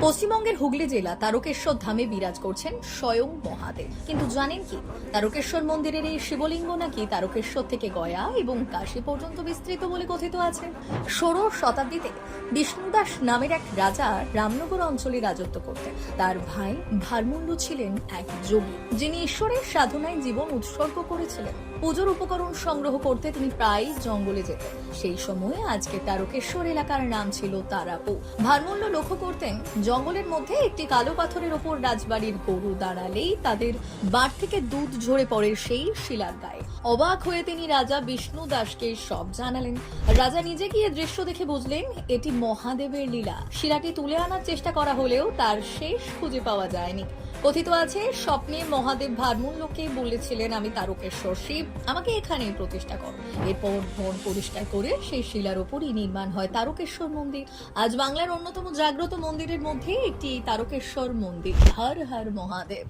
পশ্চিমবঙ্গের হুগলি জেলা তারকেশ্বর ধামে বিরাজ করছেন স্বয়ং মহাদেব। কিন্তু জানেন কি, তারকেশ্বর মন্দিরের এই শিবলিঙ্গ নাকি তারকেশ্বর থেকে গয়া এবং কাশী পর্যন্ত বিস্তৃত বলে কথিত আছে। 16 শতাব্দীতে বিষ্ণুদাস নামের এক রাজা রামনগর অঞ্চলে রাজত্ব করতেন। তার ভাই ভারমুল্লু ছিলেন এক যোগী, যিনি ঈশ্বরের সাধনায় জীবন উৎসর্গ করেছিলেন। পুজোর উপকরণ সংগ্রহ করতে তিনি প্রায় জঙ্গলে যেতেন। সেই সময়ে আজকে তারকেশ্বর এলাকার নাম ছিল তারাপুর। ভারমুল্লু লক্ষ্য করতেন, জঙ্গলের মধ্যে একটি কালো পাথরের ওপর রাজবাড়ির গরু দাঁড়ালেই তাদের বাট থেকে দুধ ঝরে পড়ে সেই শিলার গায়ে। অবাক হয়ে তিনি রাজা বিষ্ণু দাসকে সব জানালেন। রাজা নিজে গিয়ে দৃশ্য দেখে বুঝলেন এটি মহাদেবের লীলা। শিলাটি তুলে আনার চেষ্টা করা হলেও তার শেষ খুঁজে পাওয়া যায়নি। কথিত আছে, স্বপ্নে মহাদেব ভারমুল্লুকে বলেছিলেন, আমি তারকেশ্বর শিব, আমাকে এখানেই প্রতিষ্ঠা করো। এরপর বন পরিষ্কার করে সেই শিলার ওপরই নির্মাণ হয় তারকেশ্বর মন্দির। আজ বাংলার অন্যতম জাগ্রত মন্দিরের মধ্যে একটি তারকেশ্বর মন্দির। হর হর মহাদেব।